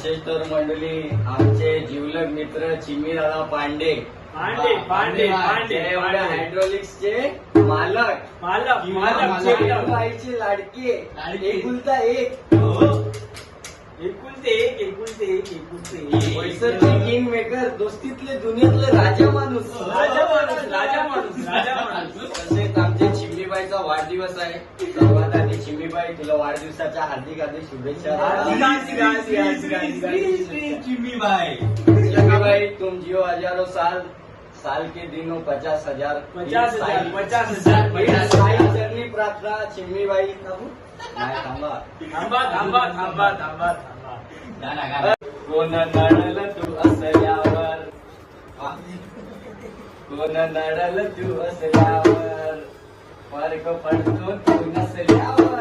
असेच तर मंडळी आमचे जिवलग मित्र चिमी दादा पांडे पांडे पांडे पांडे एवढ्या हायड्रोलिक्सचे मालक बाईचे लाडके एकुलता एक एकुलते एक पैसरचे किंग मेकर दोस्तीतले दुनियातले राजा माणूस तसेच आमच्या चिमणीबाईचा वाढदिवस आहे. सर्वात आधी चिमणीबाई तुला वाढदिवसाच्या हार्दिक हार्दिक शुभेच्छा. चिमणीबाई तुम जियो हजारों साल के दिनों 50,000 चरणी प्रार्थना. चिमणीबाई थांबा. कोण नडल तू असल्यावर फरक पडतो तू नसल्यावर